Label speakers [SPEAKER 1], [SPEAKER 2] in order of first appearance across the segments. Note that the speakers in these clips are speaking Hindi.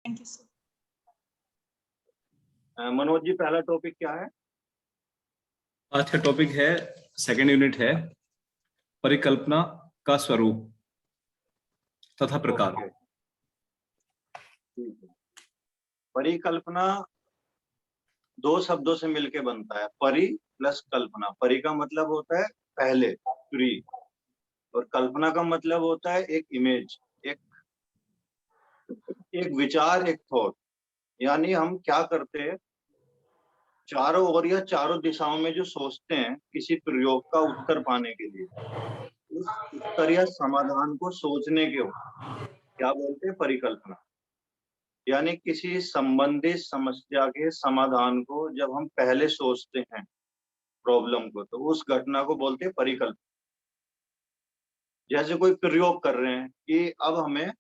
[SPEAKER 1] Thank you sir.
[SPEAKER 2] Manoj ji, पहला टॉपिक क्या है?
[SPEAKER 3] आज का टॉपिक है, सेकंड यूनिट है, परिकल्पना का स्वरूप तथा प्रकार।
[SPEAKER 2] ठीक है। परिकल्पना दो शब्दों से मिलके बनता है, परि प्लस कल्पना। परि का मतलब होता है पहले, प्री, और कल्पना का मतलब होता है एक इमेज, एक विचार, एक थॉट। यानी हम क्या करते हैं, चारों ओर या चारों दिशाओं में जो सोचते हैं किसी प्रयोग का उत्तर पाने के लिए, उस उत्तर या समाधान को सोचने के क्या बोलते हैं, परिकल्पना। यानी किसी संबंधित समस्या के समाधान को जब हम पहले सोचते हैं प्रॉब्लम को, तो उस घटना को बोलते हैं परिकल्पना। जैसे कोई प्रयोग कर रहे हैं कि अब हमें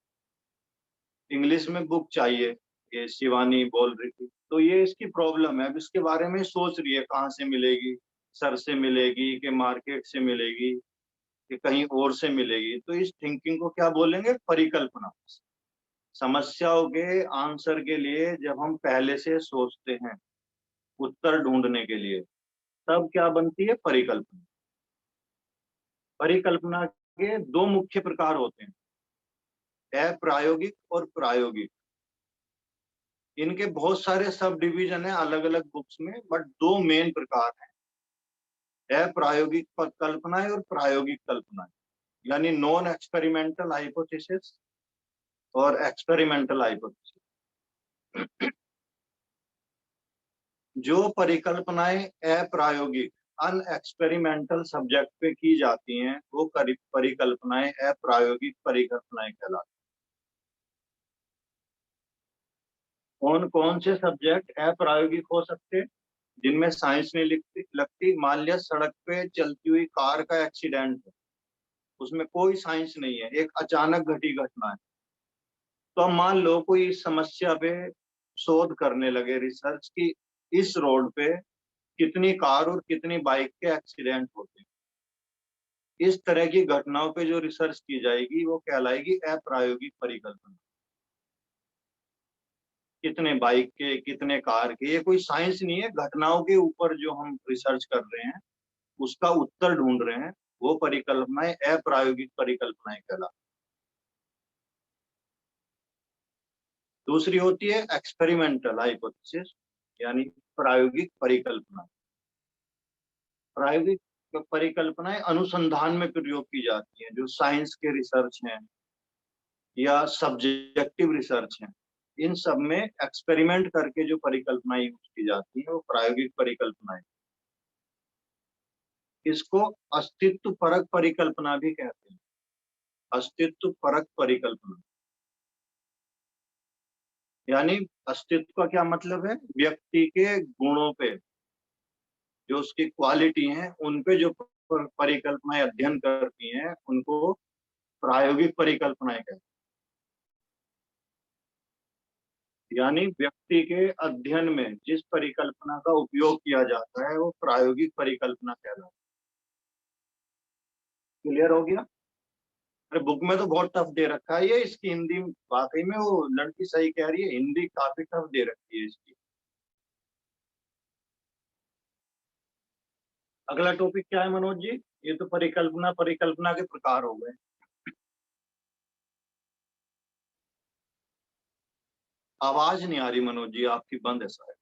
[SPEAKER 2] इंग्लिश में बुक चाहिए, ये शिवानी बोल रही थी, तो ये इसकी प्रॉब्लम है। अब इसके बारे में सोच रही है, कहाँ से मिलेगी, सर से मिलेगी कि मार्केट से मिलेगी कि कहीं और से मिलेगी। तो इस थिंकिंग को क्या बोलेंगे, परिकल्पना। समस्याओं के आंसर के लिए जब हम पहले से सोचते हैं उत्तर ढूंढने के लिए, तब क्या बनती है, परिकल्पना। परिकल्पना के दो मुख्य प्रकार होते हैं, अप्रायोगिक और प्रायोगिक। इनके बहुत सारे सब डिवीजन है अलग अलग बुक्स में, बट दो मेन प्रकार हैं, अप्रायोगिक कल्पना और प्रायोगिक कल्पना। यानी नॉन एक्सपेरिमेंटल हाइपोथेसिस और एक्सपेरिमेंटल हाइपोथेसिस। जो परिकल्पनाएं अप्रायोगिक अनएक्सपेरिमेंटल सब्जेक्ट पे की जाती हैं, वो परिकल्पनाएं अप्रायोगिक परिकल्पनाएं कहलाती हैं। कौन कौन से सब्जेक्ट अप्रायोगिक हो सकते हैं जिनमें साइंस नहीं लगती? मान लिया सड़क पे चलती हुई कार का एक्सीडेंट है, उसमें कोई साइंस नहीं है, एक अचानक घटी घटना है। तो अब मान लो कोई इस समस्या पे शोध करने लगे, रिसर्च की, इस रोड पे कितनी कार और कितनी बाइक के एक्सीडेंट होते हैं। इस तरह की घटनाओं पे जो रिसर्च की जाएगी वो कहलाएगी अप्रायोगिक परिकल्पना। कितने बाइक के, कितने कार के, ये कोई साइंस नहीं है, घटनाओं के ऊपर जो हम रिसर्च कर रहे हैं उसका उत्तर ढूंढ रहे हैं, वो परिकल्पनाएं अप्रायोगिक परिकल्पनाएं कहलाती। दूसरी होती है एक्सपेरिमेंटल हाइपोथेसिस, यानी प्रायोगिक परिकल्पना। प्रायोगिक परिकल्पनाएं अनुसंधान में प्रयोग की जाती हैं, जो साइंस के रिसर्च हैं या सब्जेक्टिव रिसर्च हैं, इन सब में एक्सपेरिमेंट करके जो परिकल्पनाएं यूज की जाती हैं वो प्रायोगिक परिकल्पनाएं। इसको अस्तित्व परक परिकल्पना भी कहते हैं, अस्तित्व परक परिकल्पना। यानी अस्तित्व का क्या मतलब है, व्यक्ति के गुणों पे, जो उसकी क्वालिटी है, उन पे जो परिकल्पनाएं अध्ययन करती हैं उनको प्रायोगिक परिकल्पनाएं कहते हैं। यानी व्यक्ति के अध्ययन में जिस परिकल्पना का उपयोग किया जाता है वो प्रायोगिक परिकल्पना कहलाती है। क्लियर हो गया? अरे बुक में तो बहुत टफ दे रखा है ये, इसकी हिंदी वाकई में वो लड़की सही कह रही है, हिंदी काफी टफ दे रखी है इसकी। अगला टॉपिक क्या है मनोज जी? ये तो परिकल्पना परिकल्पना के प्रकार हो गए। आवाज नहीं आ रही मनोज जी आपकी, बंद है शायद।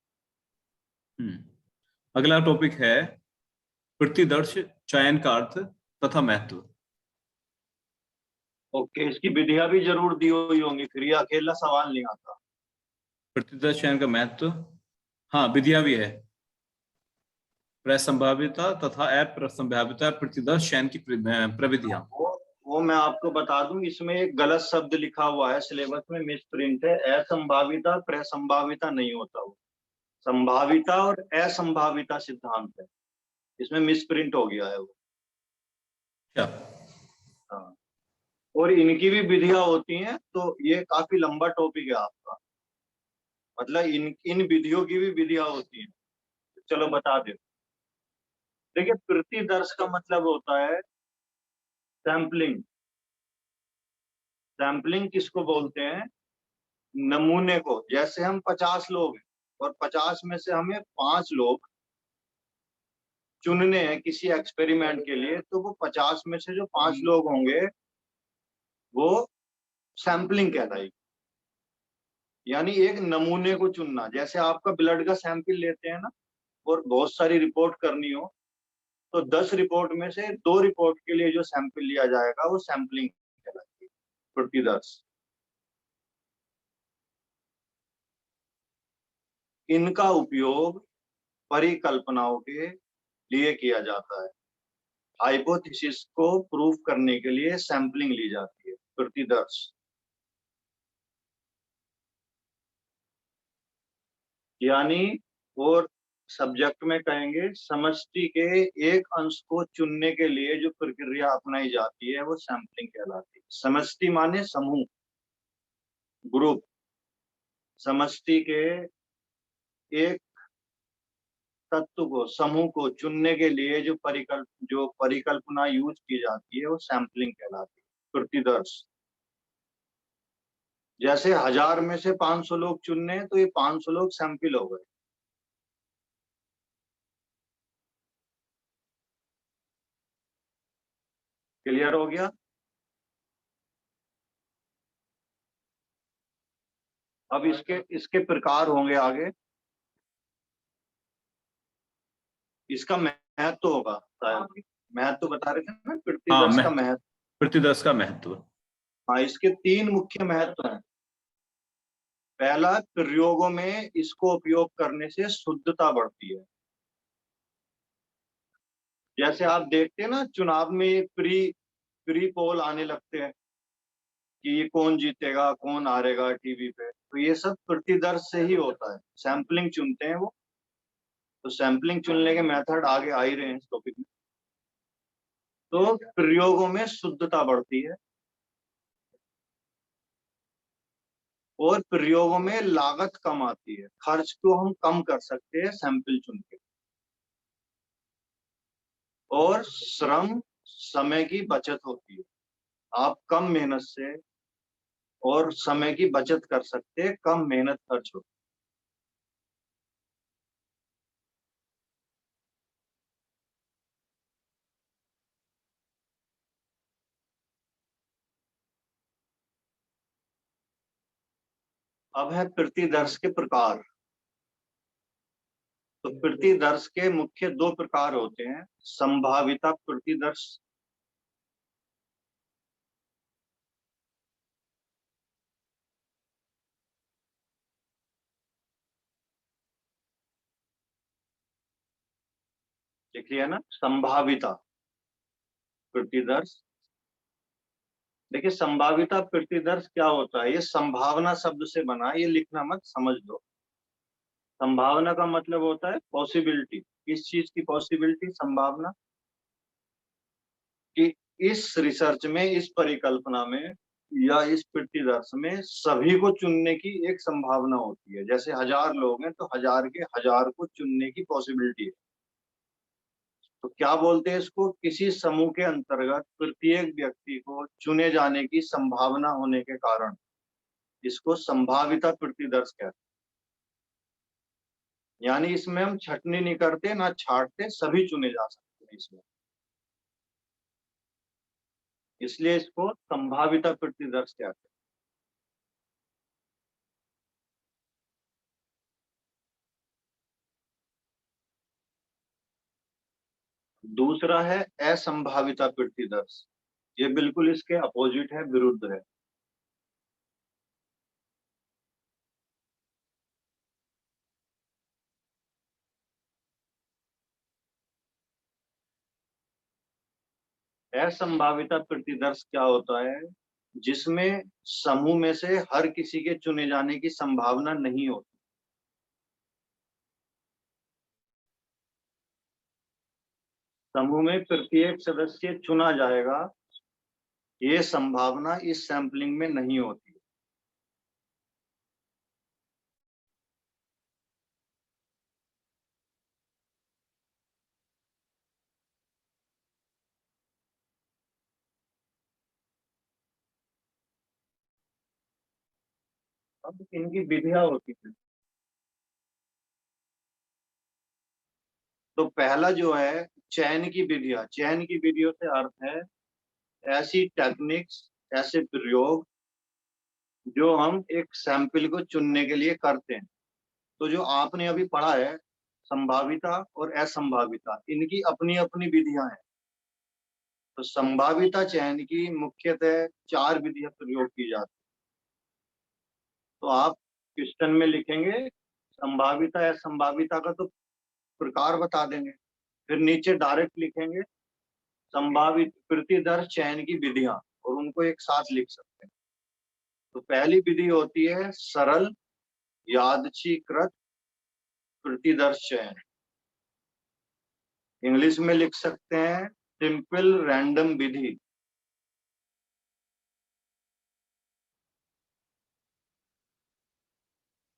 [SPEAKER 3] अगला टॉपिक है प्रतिदर्श चयन का अर्थ तथा महत्व।
[SPEAKER 2] ओके, इसकी विधियां भी जरूर दी हुई होंगी, फिर ये अकेला सवाल नहीं आता।
[SPEAKER 3] प्रतिदर्श चयन का महत्व, हाँ विधियां भी है, प्रसंभाविता तथा अप्रसंभाविता प्रतिदर्श चयन की प्रविधियां।
[SPEAKER 2] वो मैं आपको बता दूं, इसमें एक गलत शब्द लिखा हुआ है, सिलेबस में मिस प्रिंट है, असंभाविता प्रसंभाविता नहीं होता, वो संभाविता और असंभाविता सिद्धांत है, इसमें मिस प्रिंट हो गया है वो। हाँ, और इनकी भी विधियां होती हैं, तो ये काफी लंबा टॉपिक है आपका, मतलब इन विधियों की भी विधियां होती हैं। चलो बता दे। देखिए, प्रतिदर्श का मतलब होता है सैंपलिंग। सैंपलिंग किसको बोलते हैं? नमूने को, जैसे हम 50 लोग हैं और 50 में से हमें 5 लोग चुनने हैं किसी एक्सपेरिमेंट के लिए, तो वो 50 में से जो 5 लोग होंगे वो सैंपलिंग कहलाएगी। यानी एक नमूने को चुनना, जैसे आपका ब्लड का सैंपल लेते हैं ना, और बहुत सारी रिपोर्ट करनी हो, तो 10 रिपोर्ट में से 2 रिपोर्ट के लिए जो सैंपल लिया जाएगा वो सैंपलिंग कहलाती है, प्रतिदर्श। इनका उपयोग परिकल्पनाओं के लिए किया जाता है। हाइपोथेसिस को प्रूव करने के लिए सैंपलिंग ली जाती है, प्रतिदर्श। यानी और सब्जेक्ट में कहेंगे, समष्टि के एक अंश को चुनने के लिए जो प्रक्रिया अपनाई जाती है वो सैंपलिंग कहलाती है। समष्टि माने समूह, ग्रुप। समष्टि के एक तत्व को, समूह को चुनने के लिए जो परिकल्पना यूज की जाती है वो सैंपलिंग कहलाती है, प्रतिदर्श। जैसे 1000 में से 500 लोग चुनने, तो ये 500 लोग सैंपल हो गए। क्लियर हो गया? अब इसके इसके प्रकार होंगे आगे। इसका महत्व होगा शायद, महत्व बता रहे थे ना,
[SPEAKER 3] हाँ,
[SPEAKER 2] प्रतिदर्श का महत्व।
[SPEAKER 3] प्रतिदर्श का महत्व।
[SPEAKER 2] हाँ, इसके 3 मुख्य महत्व हैं। पहला, प्रयोगों में इसको उपयोग करने से शुद्धता बढ़ती है। जैसे आप देखते हैं ना, चुनाव में प्री पोल आने लगते हैं कि ये कौन जीतेगा कौन हारेगा टीवी पे, तो ये सब प्रतिदर्श से ही होता है। सैंपलिंग चुनते हैं वो, तो सैंपलिंग चुनने के मेथड आगे आ ही रहे हैं इस टॉपिक में। तो प्रयोगों में शुद्धता बढ़ती है और प्रयोगों में लागत कम आती है, खर्च को हम कम कर सकते हैं सैंपल चुन के। और श्रम, समय की बचत होती है। आप कम मेहनत से और समय की बचत कर सकते हैं, कम मेहनत खर्च हो। अब है प्रतिदर्श के प्रकार। तो प्रतिदर्श के मुख्य 2 प्रकार होते हैं। संभाविता प्रतिदर्श, देखिए ना, संभाविता प्रतिदर्श। देखिए, संभाविता प्रतिदर्श क्या होता है, ये संभावना शब्द से बना, ये लिखना मत, समझ लो। संभावना का मतलब होता है पॉसिबिलिटी। किस चीज की पॉसिबिलिटी? संभावना कि इस रिसर्च में, इस परिकल्पना में या इस प्रतिदर्श में सभी को चुनने की एक संभावना होती है। जैसे 1000 लोग हैं, तो 1000 के 1000 को चुनने की पॉसिबिलिटी है। तो क्या बोलते हैं इसको? किसी समूह के अंतर्गत प्रत्येक व्यक्ति को चुने जाने की संभावना होने के कारण इसको संभाविता प्रतिदर्श कहते हैं। यानी इसमें हम छटनी नहीं करते ना छांटते, सभी चुने जा सकते हैं इसमें, इसलिए इसको संभाविता प्रतिदर्श कहते हैं। दूसरा है असंभाविता प्रतिदर्श। ये बिल्कुल इसके अपोजिट है, विरुद्ध है। असंभाविता प्रतिदर्श क्या होता है? जिसमें समूह में से हर किसी के चुने जाने की संभावना नहीं होती। समूह में प्रत्येक सदस्य चुना जाएगा, ये संभावना इस सैंपलिंग में नहीं होती। अब इनकी विधियां होती हैं। तो पहला जो है चयन की विधियां, चयन की विधियों से अर्थ है ऐसी टेक्निक्स, ऐसे प्रयोग जो हम एक सैंपल को चुनने के लिए करते हैं। तो जो आपने अभी पढ़ा है संभाविता और असंभाविता, इनकी अपनी अपनी विधियां हैं। तो संभाविता चयन की मुख्यतः 4 विधियां प्रयोग की जाती हैं। तो आप क्वेश्चन में लिखेंगे संभाविता असंभाविता का तो प्रकार बता देंगे, फिर नीचे डायरेक्ट लिखेंगे संभावित प्रतिदर्श चयन की विधियां, और उनको एक साथ लिख सकते हैं। तो पहली विधि होती है सरल यादृच्छिकृत प्रतिदर्श चयन, इंग्लिश में लिख सकते हैं सिंपल रैंडम विधि।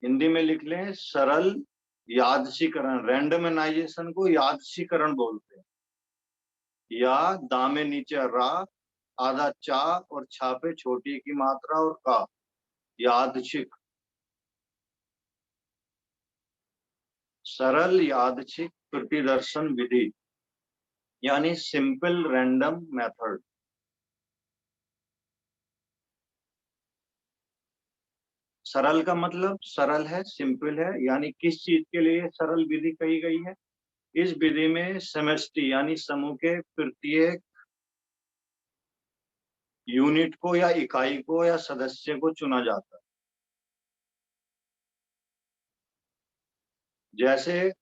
[SPEAKER 2] हिंदी में लिख लें सरल यादृच्छिकरण, रैंडमाइजेशन को यादृच्छिकरण बोलते हैं, या दामे नीचे रा आधा चा और छापे छोटी की मात्रा और का, यादृच्छिक, सरल यादृच्छिक प्रतिदर्शन विधि यानी सिंपल रैंडम मेथड। सरल का मतलब सरल है, सिंपल है, यानी किस चीज के लिए सरल विधि कही गई है? इस विधि में समष्टि यानी समूह के प्रत्येक यूनिट को या इकाई को या सदस्य को चुना जाता है। जैसे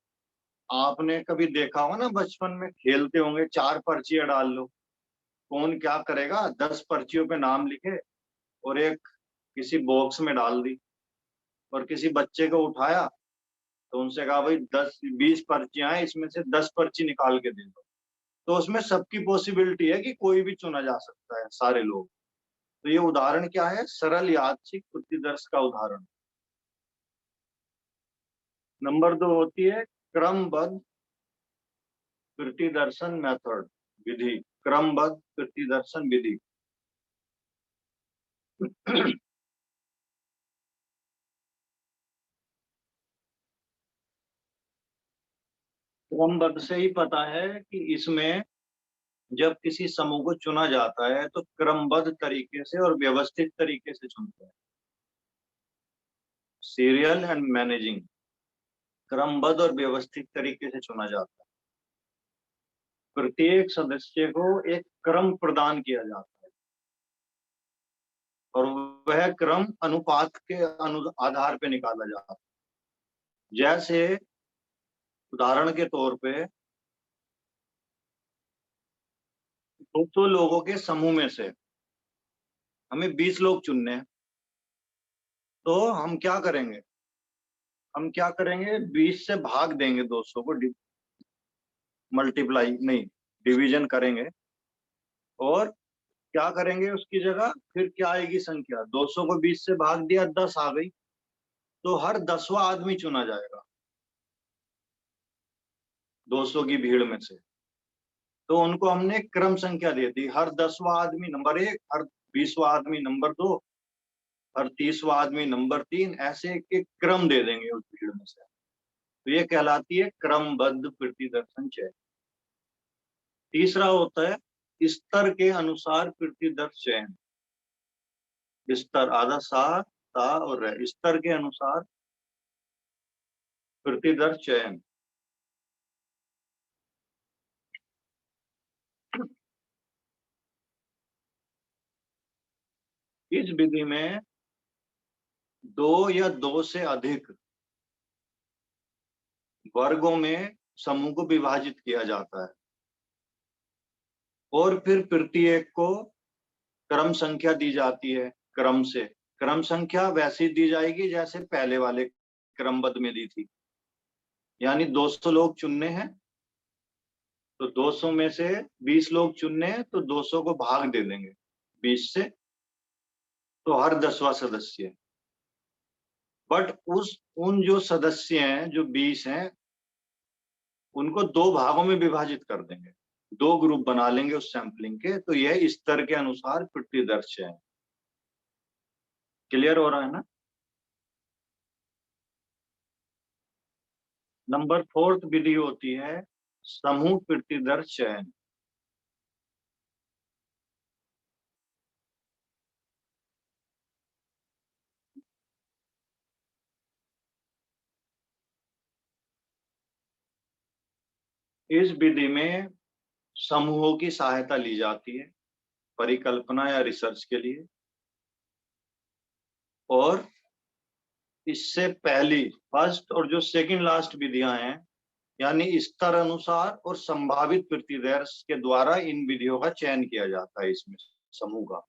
[SPEAKER 2] आपने कभी देखा होगा ना, बचपन में खेलते होंगे 4 पर्चियां डाल लो, कौन क्या करेगा 10 पर्चियों पे नाम लिखे और एक किसी बॉक्स में डाल दी, और किसी बच्चे को उठाया तो उनसे कहा भाई 10-20 पर्चियां हैं, इसमें से 10 पर्ची निकाल के दे दो। तो उसमें सबकी पॉसिबिलिटी है कि कोई भी चुना जा सकता है, सारे लोग। तो ये उदाहरण क्या है? सरल यादृच्छिक प्रतिदर्श का उदाहरण। नंबर 2 होती है क्रमबद्ध प्रतिदर्शन मेथड, विधि, क्रमबद्ध प्रतिदर्शन विधि। क्रमबद्ध से ही पता है कि इसमें जब किसी समूह को चुना जाता है तो क्रमबद्ध तरीके से और व्यवस्थित तरीके से चुनते हैं, सीरियल एंड मैनेजिंग, क्रमबद्ध और व्यवस्थित तरीके से चुना जाता है। प्रत्येक सदस्य को एक क्रम प्रदान किया जाता है और वह क्रम अनुपात के आधार पर निकाला जाता है। जैसे उदाहरण के तौर पे 200 लोगों के समूह में से हमें 20 लोग चुनने हैं, तो हम क्या करेंगे? 20 से भाग देंगे, 200 को मल्टीप्लाई नहीं, डिवीजन करेंगे, और क्या करेंगे उसकी जगह? फिर क्या आएगी संख्या? 200 को 20 से भाग दिया, 10 आ गई, तो हर 10वां आदमी चुना जाएगा 200 की भीड़ में से। तो उनको हमने क्रम संख्या दे दी, हर 10वां आदमी नंबर 1, हर 20वां आदमी नंबर 2, हर 30वां आदमी नंबर 3, ऐसे एक क्रम दे देंगे उस भीड़ में से। तो ये कहलाती है क्रमबद्ध प्रतिदर्शन चयन। तीसरा होता है स्तर के अनुसार प्रतिदर्श चयन, स्तर, आधा सा ता और रे, स्तर के अनुसार प्रतिदर्श चयन। इस विधि में 2 या 2 से अधिक वर्गों में समूह को विभाजित किया जाता है, और फिर प्रत्येक को क्रम संख्या दी जाती है। क्रम से क्रम संख्या वैसी दी जाएगी जैसे पहले वाले क्रमबद्ध में दी थी, यानी 200 लोग चुनने हैं तो 200 में से 20 लोग चुनने हैं, तो 200 को भाग दे देंगे 20 से, तो हर 10वां सदस्य। बट उन जो सदस्य हैं जो 20 हैं, उनको 2 भागों में विभाजित कर देंगे, 2 ग्रुप बना लेंगे उस सैंपलिंग के। तो यह स्तर के अनुसार प्रतिदर्श है। क्लियर हो रहा है ना? नंबर 4 विधि होती है समूह प्रतिदर्श चयन। इस विधि में समूहों की सहायता ली जाती है परिकल्पना या रिसर्च के लिए, और इससे पहली फर्स्ट और जो सेकंड लास्ट विधियां हैं, यानी स्तर अनुसार और संभावित प्रतिदर्श के द्वारा इन विधियों का चयन किया जाता है। इसमें समूह का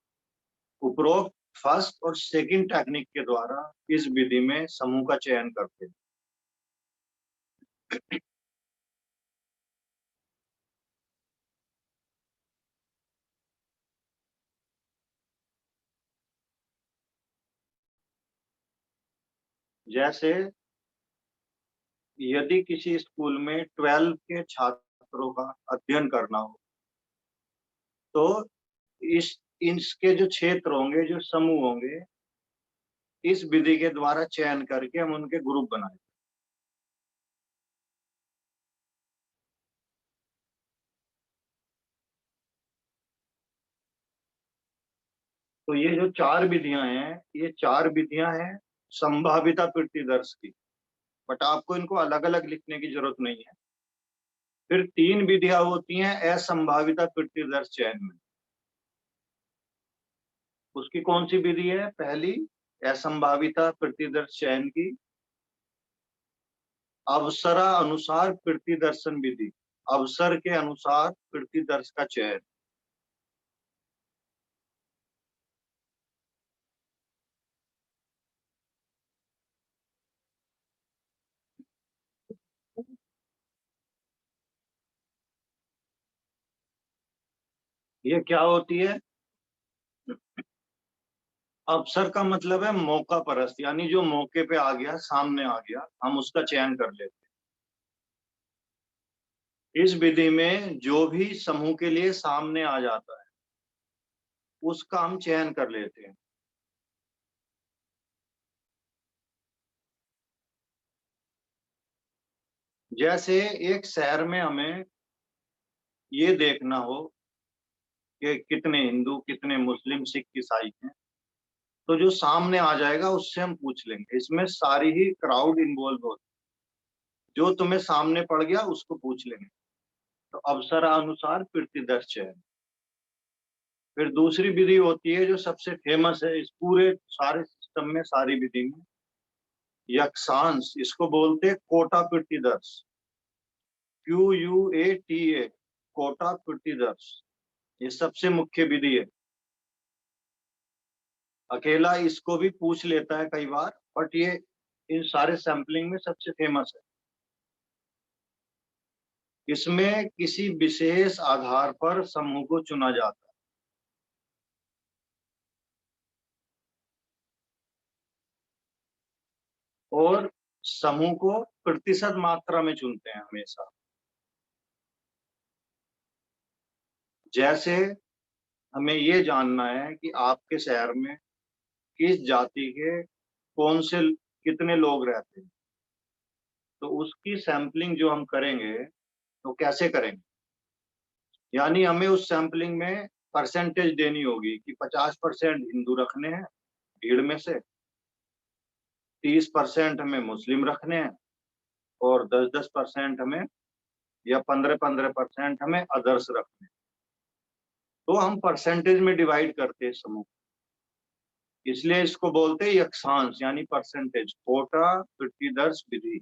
[SPEAKER 2] उपरोक्त फर्स्ट और सेकंड टेक्निक के द्वारा इस विधि में समूह का चयन करते हैं। जैसे यदि किसी स्कूल में 12 के छात्रों का अध्ययन करना हो, तो इसके जो क्षेत्र होंगे, जो समूह होंगे, इस विधि के द्वारा चयन करके हम उनके ग्रुप बनाए। तो ये जो 4 विधियां हैं, ये 4 विधियां हैं संभाविता प्रतिदर्श की, बट आपको इनको अलग अलग लिखने की जरूरत नहीं है। फिर 3 विधियां होती हैं असंभाविता प्रतिदर्श चयन में। उसकी कौन सी विधि है? पहली असंभाविता प्रतिदर्श चयन की अवसरा अनुसार प्रतिदर्शन विधि, अवसर के अनुसार प्रतिदर्श का चयन। ये क्या होती है? अवसर का मतलब है मौका परस्त, यानी जो मौके पे आ गया, सामने आ गया, हम उसका चयन कर लेते हैं। इस विधि में जो भी समूह के लिए सामने आ जाता है उसका हम चयन कर लेते हैं। जैसे एक शहर में हमें ये देखना हो कि कितने हिंदू, कितने मुस्लिम, सिख, ईसाई हैं, तो जो सामने आ जाएगा उससे हम पूछ लेंगे। इसमें सारी ही क्राउड इन्वॉल्व होती है, जो तुम्हें सामने पड़ गया उसको पूछ लेंगे। तो अवसरानुसार प्रतिदर्श चयन। फिर दूसरी विधि होती है जो सबसे फेमस है इस पूरे सारे सिस्टम में, सारी विधि में, यक्षांश। इसको बोलते हैं कोटा प्रतिदर्श, QUATA, कोटा प्रतिदर्श। ये सबसे मुख्य विधि है। अकेला इसको भी पूछ लेता है कई बार, बट ये इन सारे सैंपलिंग में सबसे फेमस है। इसमें किसी विशेष आधार पर समूह को चुना जाता है। और समूह को प्रतिशत मात्रा में चुनते हैं हमेशा। जैसे हमें ये जानना है कि आपके शहर में किस जाति के कौन से कितने लोग रहते हैं, तो उसकी सैंपलिंग जो हम करेंगे तो कैसे करेंगे? यानी हमें उस सैंपलिंग में परसेंटेज देनी होगी कि 50% हिंदू रखने हैं भीड़ में से, 30% हमें मुस्लिम रखने हैं, और 10-10% हमें, या 15-15% हमें अदर्स रखने हैं। तो हम परसेंटेज में डिवाइड करते हैं समूह, इसलिए इसको बोलते हैं यक्षांश, यानी परसेंटेज, कोटा प्रतिदर्श विधि।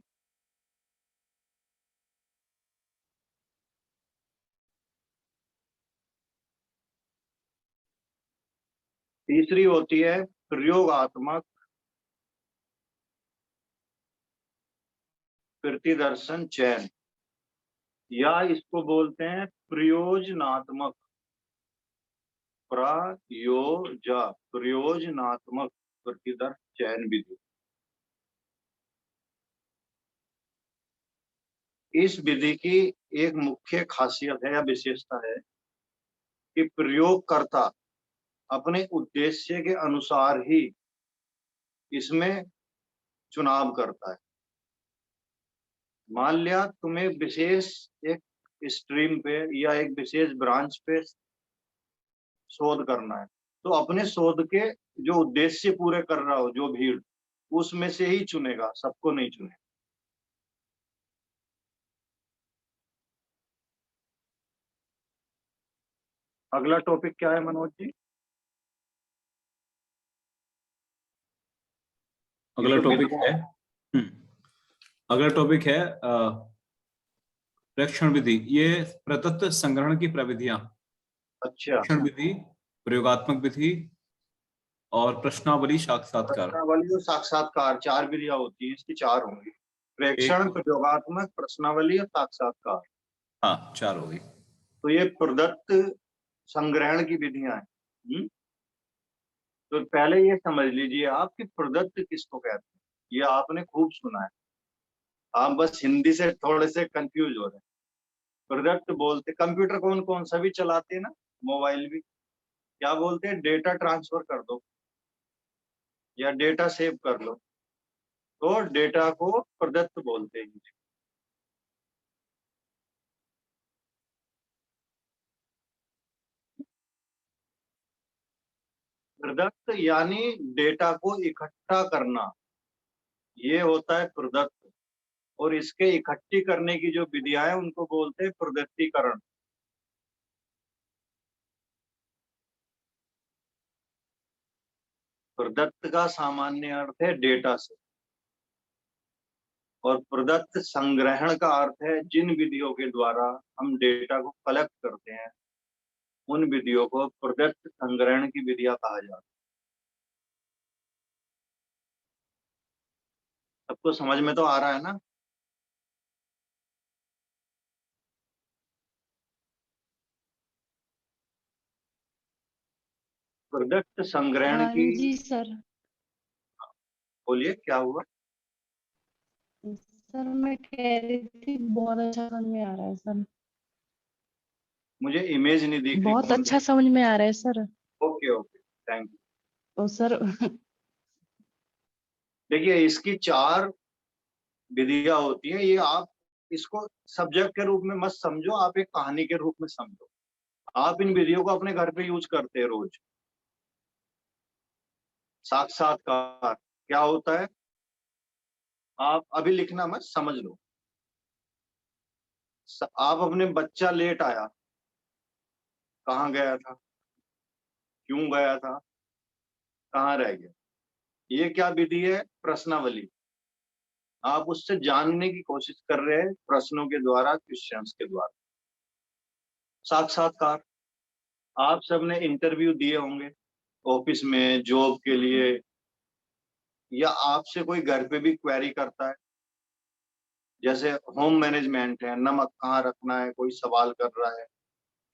[SPEAKER 2] तीसरी होती है प्रयोगात्मक प्रतिदर्शन चयन, या इसको बोलते हैं प्रयोजनात्मक, प्रयोजनात्मक प्रतिदर्श चयन विधि। इस विधि की एक मुख्य खासियत है या विशेषता है कि प्रयोगकर्ता अपने उद्देश्य के अनुसार ही इसमें चुनाव करता है। मान लिया तुम्हें विशेष एक स्ट्रीम पे या एक विशेष ब्रांच पे शोध करना है, तो अपने शोध के जो उद्देश्य पूरे कर रहा हो जो भीड़, उसमें से ही चुनेगा, सबको नहीं चुनेगा। अगला टॉपिक क्या है मनोज जी?
[SPEAKER 3] अगला टॉपिक है अगला टॉपिक है प्रेक्षण विधि। ये प्रदत्त संग्रहण की प्रविधियां,
[SPEAKER 2] अच्छा,
[SPEAKER 3] प्रेक्षण विधि, प्रयोगात्मक विधि और प्रश्नावली साक्षात्कार।
[SPEAKER 2] प्रश्नावली और साक्षात्कार 4 विधियां होती हैं, इसकी 4 होंगी। प्रेक्षण, प्रयोगात्मक, प्रश्नावली और साक्षात्कार।
[SPEAKER 3] हाँ, 4 होगी।
[SPEAKER 2] तो ये प्रदत्त संग्रहण की विधियां हैं। तो पहले ये समझ लीजिए आप कि प्रदत्त किसको कहते हैं। ये आपने खूब सुना है, आप बस हिंदी से थोड़े से कंफ्यूज हो रहे हैं। प्रदत्त बोलते, कंप्यूटर कौन कौन सा भी चलाते हैं ना, मोबाइल भी, क्या बोलते हैं? डेटा ट्रांसफर कर दो या डेटा सेव कर लो, तो डेटा को प्रदत्त बोलते हैं। प्रदत्त यानी डेटा को इकट्ठा करना, ये होता है प्रदत्त। और इसके इकट्ठी करने की जो विधियां हैं उनको बोलते हैं प्रदत्तीकरण। प्रदत्त का सामान्य अर्थ है डेटा से, और प्रदत्त संग्रहण का अर्थ है जिन विधियों के द्वारा हम डेटा को कलेक्ट करते हैं, उन विधियों को प्रदत्त संग्रहण की विधियां कहा जाता है। सबको समझ में तो आ रहा है ना? प्रदत्त संग्रहण
[SPEAKER 1] हाँ
[SPEAKER 2] की,
[SPEAKER 1] जी सर।
[SPEAKER 2] बोलिए क्या हुआ?
[SPEAKER 1] सर मैं कह रही थी बहुत अच्छा समझ में आ रहा है सर।
[SPEAKER 2] मुझे इमेज नहीं दिख रही,
[SPEAKER 1] बहुत
[SPEAKER 2] कौन?
[SPEAKER 1] अच्छा समझ में आ रहा है sir.
[SPEAKER 2] Okay okay, thank you.
[SPEAKER 1] तो सर
[SPEAKER 2] देखिए इसकी 4 विधियां होती हैं। ये आप इसको सब्जेक्ट के रूप में मत समझो, आप एक कहानी के रूप में समझो। आप इन विधियों को अपने घर पे यूज करते हैं रोज। साक्षात्कार क्या होता है? आप अभी लिखना मत, समझ लो। आप अपने बच्चा लेट आया, कहाँ गया था, क्यों गया था, कहाँ रह गया, ये क्या विधि है? प्रश्नावली। आप उससे जानने की कोशिश कर रहे हैं प्रश्नों के द्वारा, क्वेश्चंस के द्वारा। साक्षात्कार, आप सबने इंटरव्यू दिए होंगे ऑफिस में, जॉब के लिए, या आपसे कोई घर पे भी क्वेरी करता है। जैसे होम मैनेजमेंट है, नमक कहाँ रखना है, कोई सवाल कर रहा है,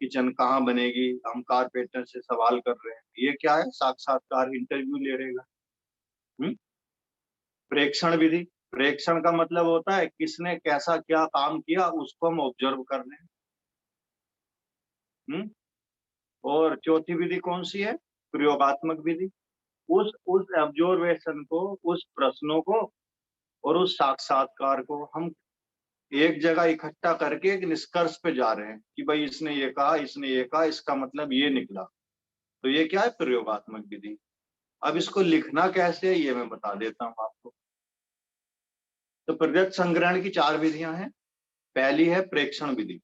[SPEAKER 2] किचन कहाँ बनेगी, हम कारपेंटर से सवाल कर रहे हैं। ये क्या है? साक्षात्कार, इंटरव्यू ले रहेगा। प्रेक्षण विधि, प्रेक्षण का मतलब होता है किसने कैसा क्या काम किया, उसको हम ऑब्जर्व कर रहे हैं। और चौथी विधि कौन सी है? प्रयोगात्मक विधि। उस ऑब्जर्वेशन को, उस प्रश्नों को और उस साक्षात्कार को हम एक जगह इकट्ठा करके एक निष्कर्ष पे जा रहे हैं कि भाई इसने ये कहा, इसने ये कहा, इसका मतलब ये निकला। तो ये क्या है? प्रयोगात्मक विधि। अब इसको लिखना कैसे है ये मैं बता देता हूँ आपको। तो प्रत्यक्ष संग्रहण की 4 विधियां हैं। पहली है प्रेक्षण विधि।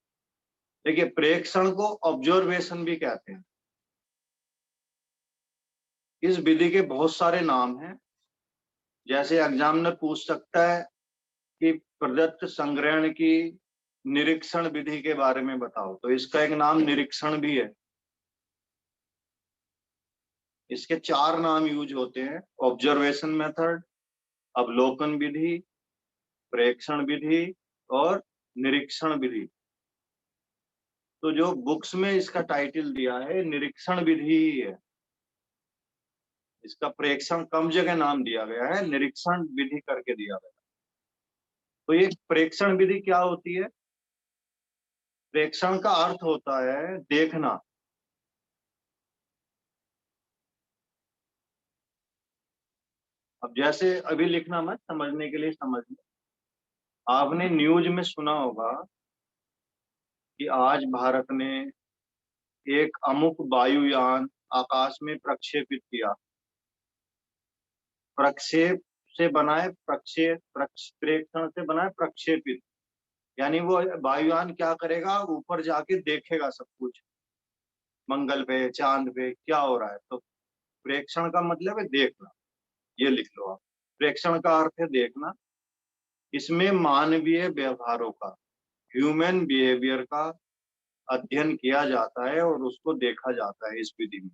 [SPEAKER 2] देखिए प्रेक्षण को ऑब्जर्वेशन भी कहते हैं। इस विधि के बहुत सारे नाम हैं। जैसे एग्जामिनर पूछ सकता है कि प्रदत्त संग्रहण की निरीक्षण विधि के बारे में बताओ, तो इसका एक नाम निरीक्षण भी है। इसके 4 नाम यूज होते हैं: ऑब्जर्वेशन मेथड, अवलोकन विधि, प्रेक्षण विधि और निरीक्षण विधि। तो जो बुक्स में इसका टाइटल दिया है निरीक्षण विधि ही है। इसका प्रेक्षण कम जगह नाम दिया गया है, निरीक्षण विधि करके दिया गया। तो ये प्रेक्षण विधि क्या होती है? प्रेक्षण का अर्थ होता है देखना। अब जैसे अभी लिखना मत, समझने के लिए समझ लो। आपने न्यूज में सुना होगा कि आज भारत ने एक अमुक वायुयान आकाश में प्रक्षेपित किया। प्रक्षेप से बनाए प्रेक्षण से बनाए प्रक्षेपित, यानी वो वायुयान क्या करेगा, ऊपर जाके देखेगा सब कुछ, मंगल पे चांद पे क्या हो रहा है। तो प्रेक्षण का मतलब है देखना, ये लिख लो आप। प्रेक्षण का अर्थ है देखना। इसमें मानवीय व्यवहारों का, ह्यूमन बिहेवियर का अध्ययन किया जाता है और उसको देखा जाता है इस विधि में।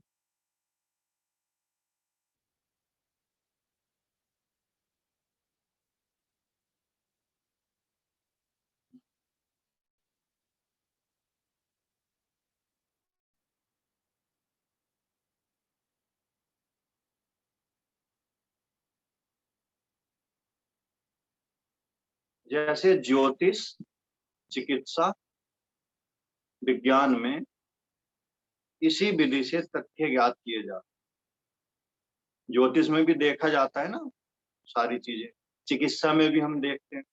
[SPEAKER 2] जैसे ज्योतिष, चिकित्सा, विज्ञान में इसी विधि से तथ्य ज्ञात किए जाते हैं। ज्योतिष में भी देखा जाता है ना सारी चीजें, चिकित्सा में भी हम देखते हैं।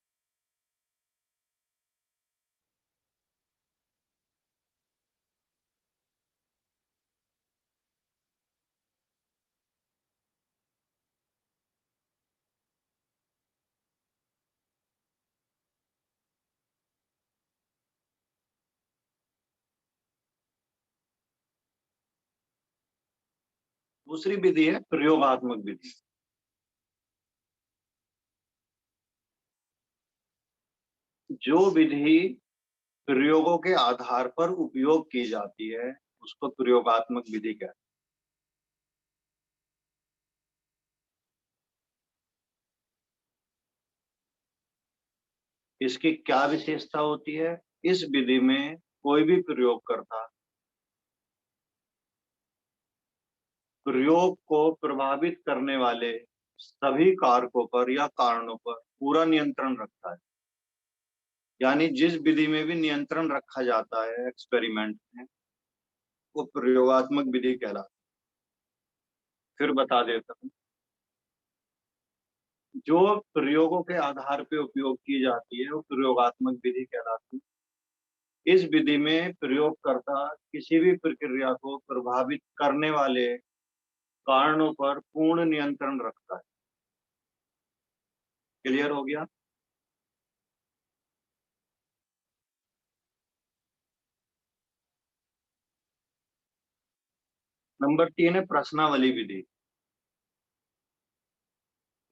[SPEAKER 2] दूसरी विधि है प्रयोगात्मक विधि। जो विधि प्रयोगों के आधार पर उपयोग की जाती है उसको प्रयोगात्मक विधि कहते हैं। इसकी क्या विशेषता होती है? इस विधि में कोई भी प्रयोगकर्ता प्रयोग को प्रभावित करने वाले सभी कारकों पर या कारणों पर पूरा नियंत्रण रखता है। यानी जिस विधि में भी नियंत्रण रखा जाता है एक्सपेरिमेंट में, वो प्रयोगात्मक विधि कहलाती है। फिर बता देता हूँ। जो प्रयोगों के आधार पे उपयोग की जाती है वो प्रयोगात्मक विधि कहलाती है। इस विधि में प्रयोगकर्ता किसी भी प्रक्रिया को प्रभावित करने वाले कारणों पर पूर्ण नियंत्रण रखता है। क्लियर हो गया? नंबर 3 है प्रश्नावली विधि।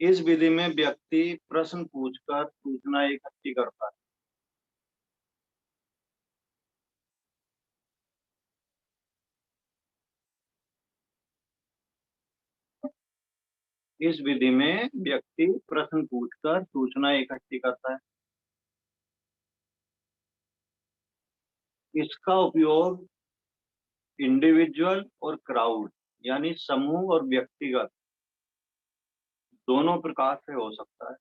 [SPEAKER 2] इस विधि में व्यक्ति प्रश्न पूछकर सूचना इकट्ठी करता है। इस विधि में व्यक्ति प्रश्न पूछकर सूचना इकट्ठी करता है। इसका उपयोग इंडिविजुअल और क्राउड, यानी समूह और व्यक्तिगत, दोनों प्रकार से हो सकता है।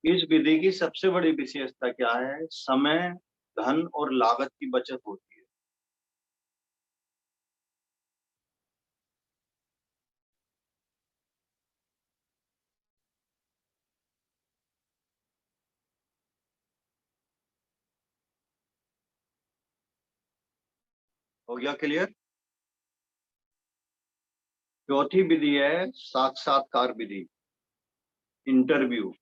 [SPEAKER 2] इस विधि की सबसे बड़ी विशेषता क्या है? समय, धन और लागत की बचत होती है। हो गया क्लियर? चौथी विधि है साक्षात्कार विधि, इंटरव्यू।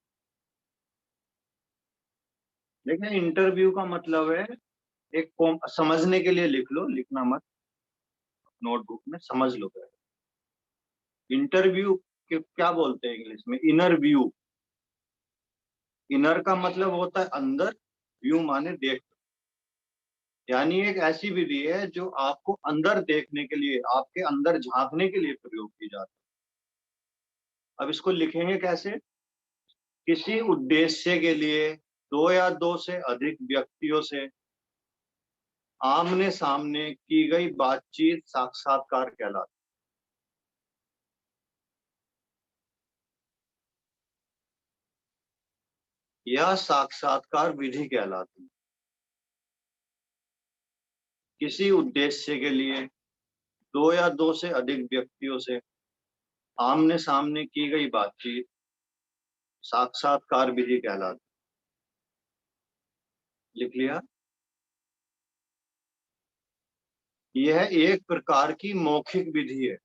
[SPEAKER 2] देखिए, इंटरव्यू का मतलब है एक समझने के लिए लिख लो, लिखना मत, नोटबुक में समझ लो। इंटरव्यू के क्या बोलते हैं इंग्लिश में? Inner view. इनर का मतलब होता है अंदर, व्यू माने देख। यानी एक ऐसी विधि है जो आपको अंदर देखने के लिए, आपके अंदर झांकने के लिए प्रयोग की जाती है। अब इसको लिखेंगे कैसे? किसी उद्देश्य के लिए दो या दो से अधिक व्यक्तियों से आमने सामने की गई बातचीत साक्षात्कार कहलाती है। यह साक्षात्कार विधि कहलाती है। किसी उद्देश्य के लिए दो या दो से अधिक व्यक्तियों से आमने सामने की गई बातचीत साक्षात्कार विधि कहलाती। लिख लिया? यह एक प्रकार की मौखिक विधि है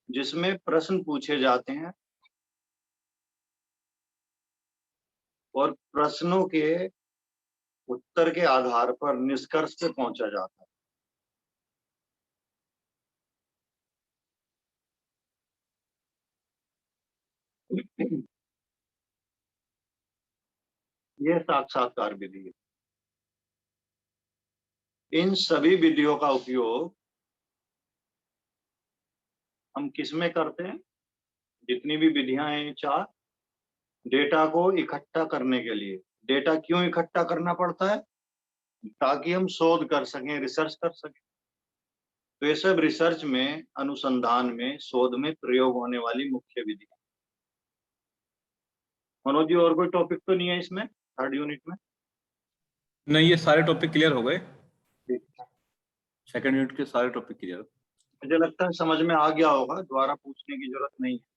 [SPEAKER 2] जिसमें प्रश्न पूछे जाते हैं और प्रश्नों के उत्तर के आधार पर निष्कर्ष पे पहुंचा जाता है। यह साक्षात्कार विधि है। इन सभी विधियों का उपयोग हम किस में करते हैं? जितनी भी विधियां हैं चार, डेटा को इकट्ठा करने के लिए। डेटा क्यों इकट्ठा करना पड़ता है? ताकि हम शोध कर सकें, रिसर्च कर सकें। तो ये सब रिसर्च में, अनुसंधान में, शोध में प्रयोग होने वाली मुख्य विधि। मनोज जी, और कोई टॉपिक तो नहीं है इसमें थर्ड यूनिट में?
[SPEAKER 3] नहीं, ये सारे टॉपिक क्लियर हो गए। सेकंड यूनिट के सारे टॉपिक क्लियर।
[SPEAKER 2] मुझे लगता है समझ में आ गया होगा, दोबारा पूछने की जरूरत नहीं है।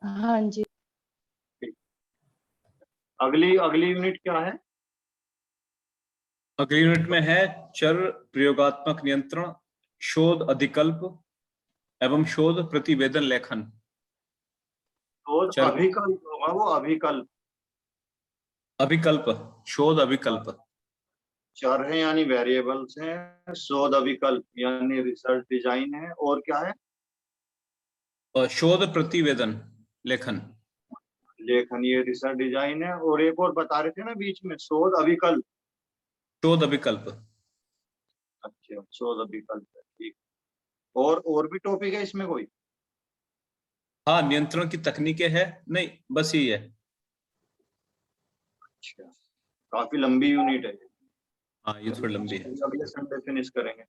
[SPEAKER 1] हाँ जी।
[SPEAKER 2] अगली यूनिट क्या है?
[SPEAKER 3] अगली यूनिट में है चर प्रयोगात्मक नियंत्रण, शोध अधिकल्प एवं शोध प्रतिवेदन लेखन।
[SPEAKER 2] शोध अभिकल्प होगा वो, अभिकल्प।
[SPEAKER 3] अभिकल्प, शोध अभिकल्प।
[SPEAKER 2] चर है यानी वेरिएबल्स हैं, शोध अभिकल्प यानी रिसर्च डिजाइन है, और क्या है?
[SPEAKER 3] और शोध प्रतिवेदन लेखन।
[SPEAKER 2] लेखन, ये रिसर्च डिजाइन है। और एक और बता रहे थे ना बीच में, शोध अभिकल्प।
[SPEAKER 3] शोध अभिकल्प।
[SPEAKER 2] अच्छा, शोध अभिकल्प है, ठीक। और भी टॉपिक है इसमें कोई?
[SPEAKER 3] हाँ, नियंत्रण की तकनीकें है, नहीं बस यही है।
[SPEAKER 2] अच्छा, काफी लंबी यूनिट है।
[SPEAKER 3] हाँ, ये थोड़ी लंबी है।
[SPEAKER 2] अगले संडे फिनिश करेंगे।